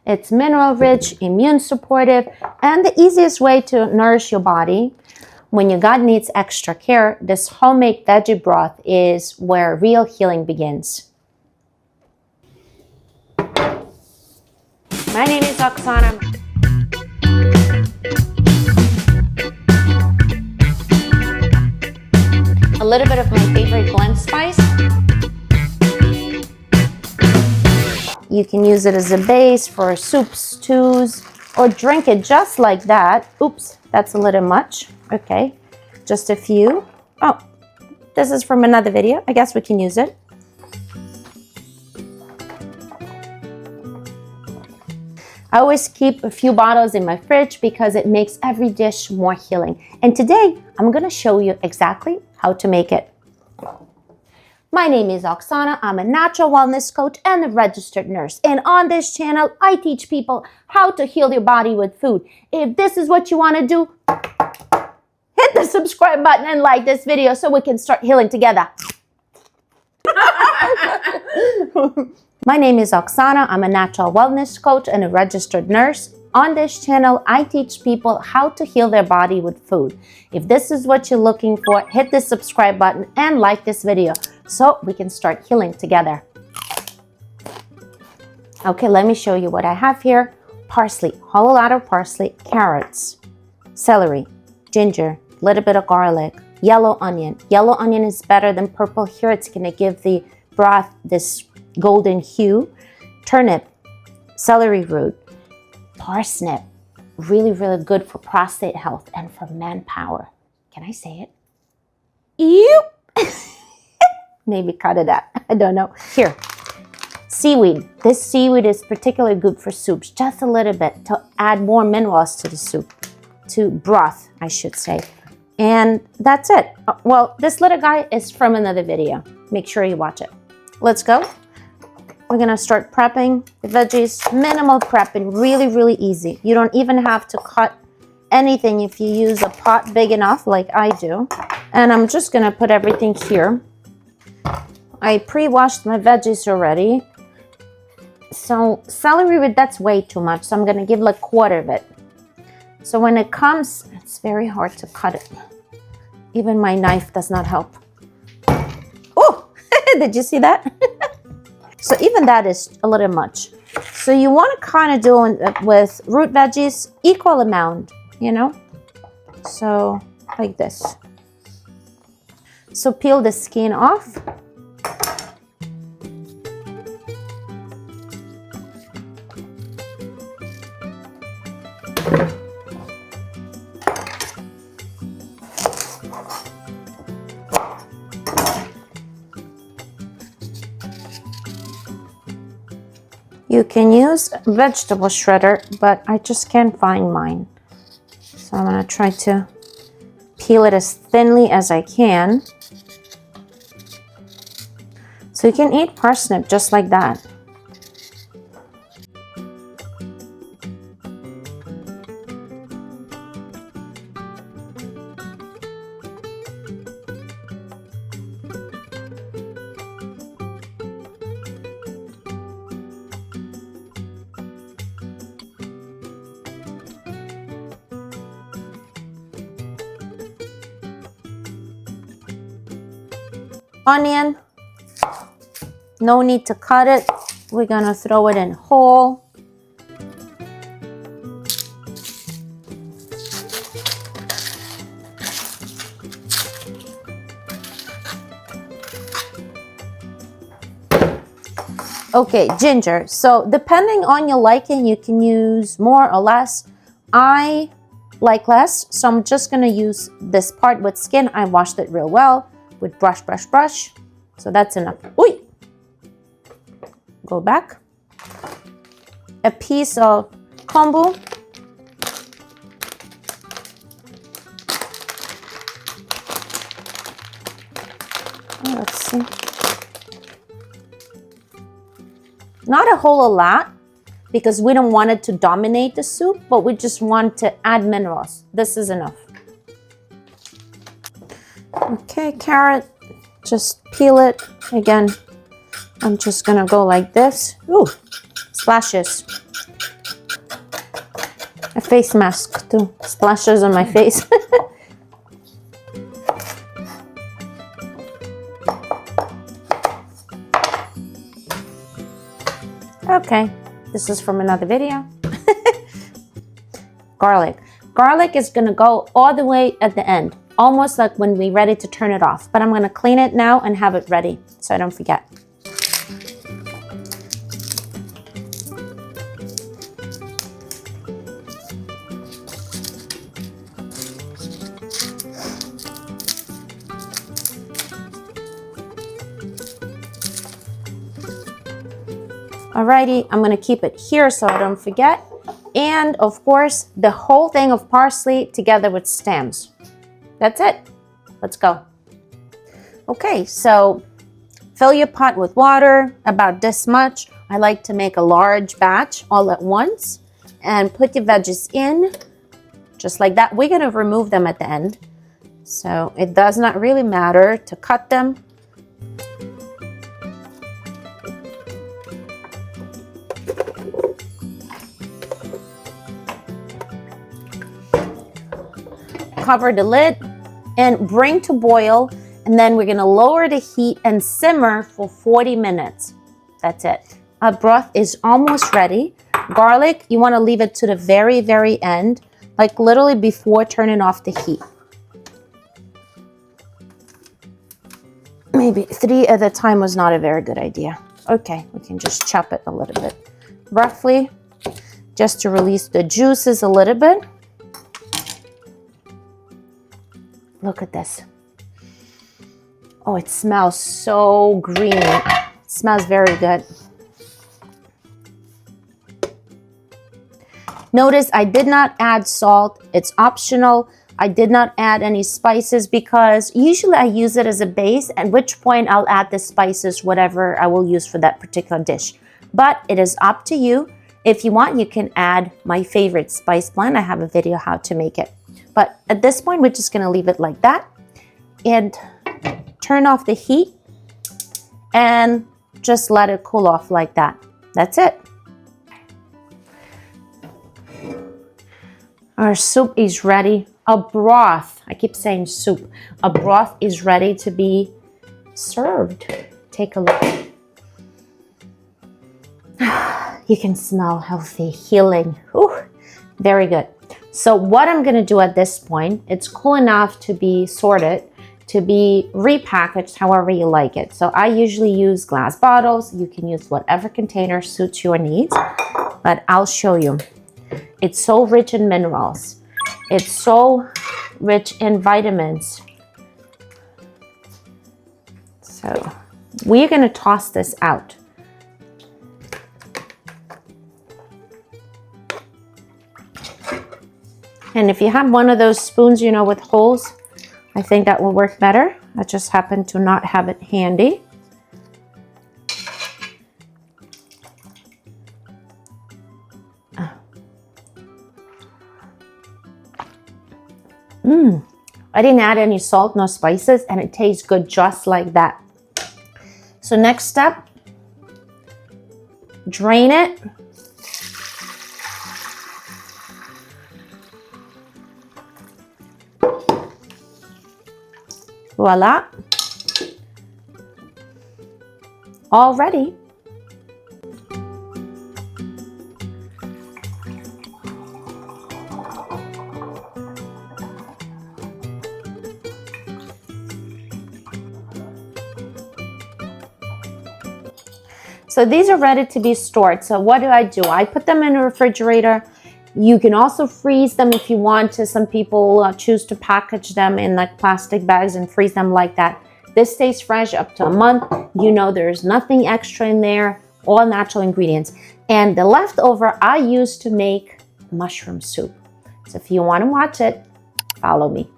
It's mineral rich, immune supportive, and the easiest way to nourish your body. When your gut needs extra care, this homemade veggie broth is where real healing begins. My name is Oksana. A little bit of my favorite blend spice. You can use it as a base for soups, stews, or drink it just like that. Oops, that's a little much. Okay, just a few. Oh, this is from another video. I guess we can use it. I always keep a few bottles in my fridge because it makes every dish more healing. And today, I'm gonna show you exactly how to make it. My name is Oksana. I'm a natural wellness coach and a registered nurse. And on this channel, I teach people how to heal your body with food. If this is what you wanna do, hit the subscribe button and like this video so we can start healing together. My name is Oksana. I'm a natural wellness coach and a registered nurse. On this channel, I teach people how to heal their body with food. If this is what you're looking for, hit the subscribe button and like this video so we can start healing together. Okay, let me show you what I have here. Parsley, whole lot of parsley, carrots, celery, ginger, a little bit of garlic, yellow onion. Yellow onion is better than purple here. It's gonna give the broth this golden hue. Turnip, celery root, parsnip, really, really good for prostate health and for manpower. Can I say it? Yep. Maybe cut it out. I don't know. Here, seaweed. This seaweed is particularly good for soups, just a little bit to add more minerals to the soup, to broth, I should say. And that's it. Well, this little guy is from another video. Make sure you watch it. Let's go. We're gonna start prepping the veggies. Minimal prepping, really, really easy. You don't even have to cut anything if you use a pot big enough like I do. And I'm just gonna put everything here. I pre-washed my veggies already. So celery root, that's way too much. So I'm gonna give like a quarter of it. So when it comes, it's very hard to cut it. Even my knife does not help. Oh, did you see that? So even that is a little much. So you want to kind of do it with root veggies, equal amount, you know? So like this. So peel the skin off. You can use vegetable shredder, but I just can't find mine. So I'm gonna try to peel it as thinly as I can. So you can eat parsnip just like that. Onion, no need to cut it. We're gonna throw it in whole. Okay, ginger. So depending on your liking, you can use more or less. I like less, so I'm just gonna use this part with skin. I washed it real well with brush. So that's enough. Ooh. Go back. A piece of kombu. Let's see. Not a whole lot, because we don't want it to dominate the soup, but we just want to add minerals. This is enough. Okay, carrot, just peel it. Again, I'm just gonna go like this. Ooh, splashes. A face mask too. Splashes on my face. Okay, this is from another video. Garlic. Garlic is gonna go all the way at the end, almost like when we're ready to turn it off. But I'm gonna clean it now and have it ready so I don't forget. Alrighty, I'm gonna keep it here so I don't forget. And of course, the whole thing of parsley together with stems. That's it. Let's go. Okay, so fill your pot with water, about this much. I like to make a large batch all at once. And put your veggies in, just like that. We're gonna remove them at the end. So it does not really matter to cut them. Cover the lid and bring to boil, and then we're gonna lower the heat and simmer for 40 minutes. That's it. Our broth is almost ready. Garlic, you wanna leave it to the very, very end, like literally before turning off the heat. Maybe 3 at a time was not a very good idea. Okay, we can just chop it a little bit roughly, just to release the juices a little bit. Look at this. Oh, it smells so green. It smells very good. Notice I did not add salt. It's optional. I did not add any spices because usually I use it as a base, at which point I'll add the spices, whatever I will use for that particular dish. But it is up to you. If you want, you can add my favorite spice blend. I have a video how to make it. But at this point, we're just gonna leave it like that and turn off the heat and just let it cool off like that. That's it. Our soup is ready. A broth, I keep saying soup. A broth is ready to be served. Take a look. You can smell healthy, healing. Ooh, very good. So what I'm gonna do at this point, it's cool enough to be sorted, to be repackaged however you like it. So I usually use glass bottles. You can use whatever container suits your needs, but I'll show you. It's so rich in minerals. It's so rich in vitamins. So we're gonna toss this out. And if you have one of those spoons, you know, with holes, I think that will work better. I just happen to not have it handy. I didn't add any salt, no spices, and it tastes good just like that. So next step, drain it. Voila. All ready. So these are ready to be stored. So what do? I put them in the refrigerator. You can also freeze them if you want to. Some people choose to package them in like plastic bags and freeze them like that. This stays fresh up to a month. You know, there's nothing extra in there, all natural ingredients. And the leftover I use to make mushroom soup. So if you want to watch it, follow me.